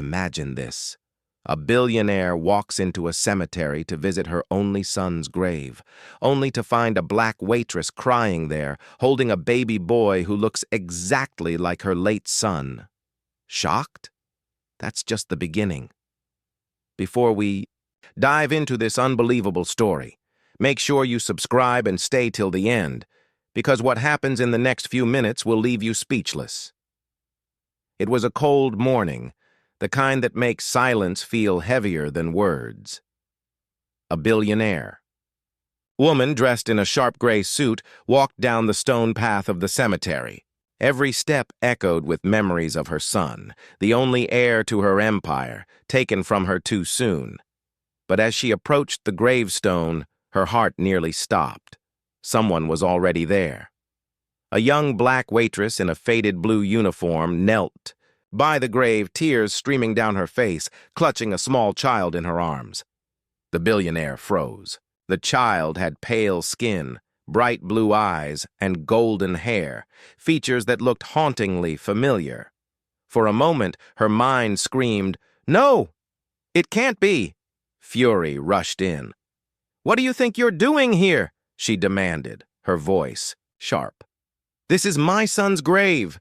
Imagine this. A billionaire walks into a cemetery to visit her only son's grave, only to find a black waitress crying there, holding a baby boy who looks exactly like her late son. Shocked? That's just the beginning. Before we dive into this unbelievable story, make sure you subscribe and stay till the end, because what happens in the next few minutes will leave you speechless. It was a cold morning, the kind that makes silence feel heavier than words. A billionaire. Woman dressed in a sharp gray suit walked down the stone path of the cemetery. Every step echoed with memories of her son, the only heir to her empire, taken from her too soon. But as she approached the gravestone, her heart nearly stopped. Someone was already there. A young black waitress in a faded blue uniform knelt by the grave, tears streaming down her face, clutching a small child in her arms. The billionaire froze. The child had pale skin, bright blue eyes, and golden hair, features that looked hauntingly familiar. For a moment, her mind screamed, "No! It can't be!" Fury rushed in. "What do you think you're doing here?" she demanded, her voice sharp. "This is my son's grave."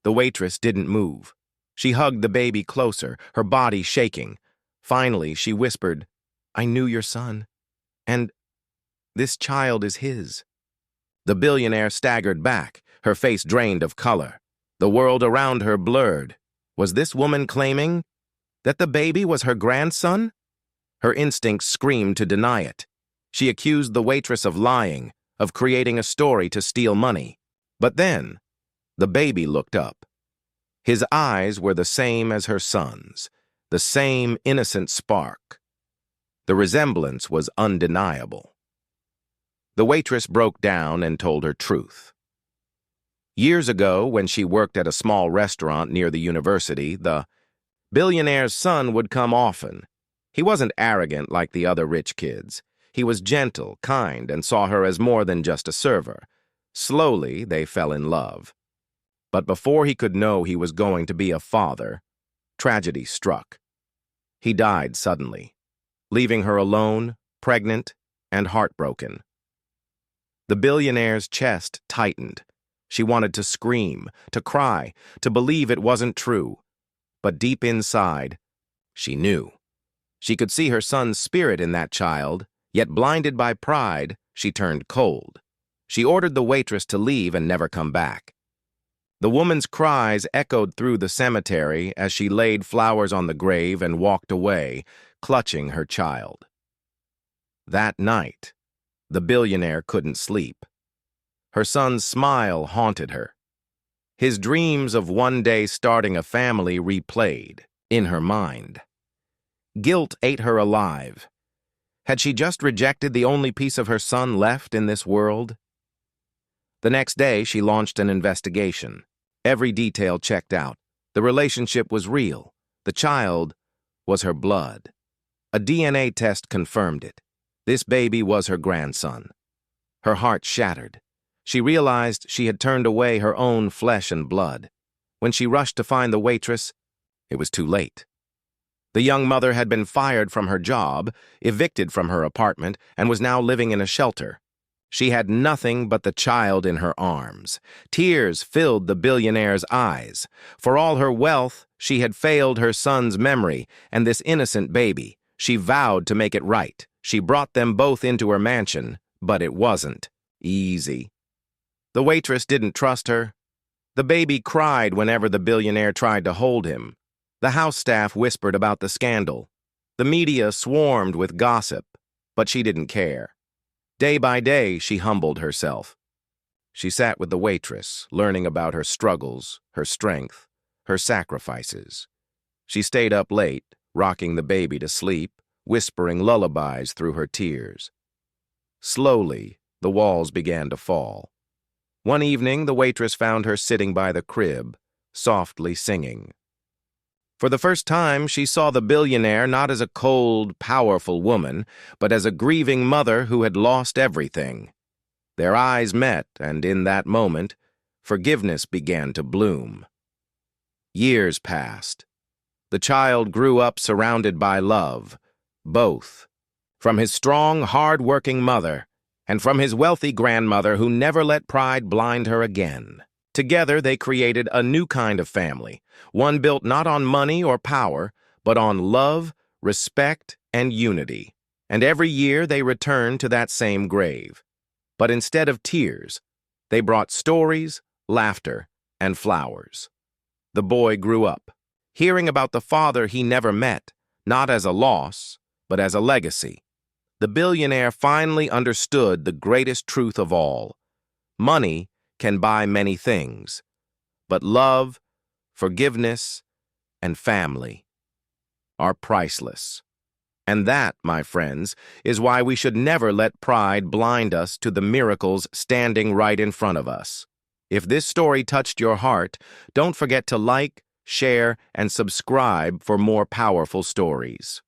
The waitress didn't move. She hugged the baby closer, her body shaking. Finally, she whispered, "I knew your son, and this child is his." The billionaire staggered back, her face drained of color. The world around her blurred. Was this woman claiming that the baby was her grandson? Her instincts screamed to deny it. She accused the waitress of lying, of creating a story to steal money. But then, the baby looked up. His eyes were the same as her son's, the same innocent spark. The resemblance was undeniable. The waitress broke down and told her truth. Years ago, when she worked at a small restaurant near the university, the billionaire's son would come often. He wasn't arrogant like the other rich kids. He was gentle, kind, and saw her as more than just a server. Slowly, they fell in love. But before he could know he was going to be a father, tragedy struck. He died suddenly, leaving her alone, pregnant, and heartbroken. The billionaire's chest tightened. She wanted to scream, to cry, to believe it wasn't true. But deep inside, she knew. She could see her son's spirit in that child, yet blinded by pride, she turned cold. She ordered the waitress to leave and never come back. The woman's cries echoed through the cemetery as she laid flowers on the grave and walked away, clutching her child. That night, the billionaire couldn't sleep. Her son's smile haunted her. His dreams of one day starting a family replayed in her mind. Guilt ate her alive. Had she just rejected the only piece of her son left in this world? The next day, she launched an investigation. Every detail checked out. The relationship was real. The child was her blood. A DNA test confirmed it. This baby was her grandson. Her heart shattered. She realized she had turned away her own flesh and blood. When she rushed to find the waitress, it was too late. The young mother had been fired from her job, evicted from her apartment, and was now living in a shelter. She had nothing but the child in her arms. Tears filled the billionaire's eyes. For all her wealth, she had failed her son's memory and this innocent baby. She vowed to make it right. She brought them both into her mansion, but it wasn't easy. The waitress didn't trust her. The baby cried whenever the billionaire tried to hold him. The house staff whispered about the scandal. The media swarmed with gossip, but she didn't care. Day by day, she humbled herself. She sat with the waitress, learning about her struggles, her strength, her sacrifices. She stayed up late, rocking the baby to sleep, whispering lullabies through her tears. Slowly, the walls began to fall. One evening, the waitress found her sitting by the crib, softly singing. For the first time, she saw the billionaire not as a cold, powerful woman, but as a grieving mother who had lost everything. Their eyes met, and in that moment, forgiveness began to bloom. Years passed. The child grew up surrounded by love, both, from his strong, hard-working mother and from his wealthy grandmother who never let pride blind her again. Together, they created a new kind of family, one built not on money or power, but on love, respect, and unity. And every year they returned to that same grave. But instead of tears, they brought stories, laughter, and flowers. The boy grew up, hearing about the father he never met, not as a loss, but as a legacy. The billionaire finally understood the greatest truth of all. Money can buy many things, but love, forgiveness, and family are priceless. And that, my friends, is why we should never let pride blind us to the miracles standing right in front of us. If this story touched your heart, don't forget to like, share, and subscribe for more powerful stories.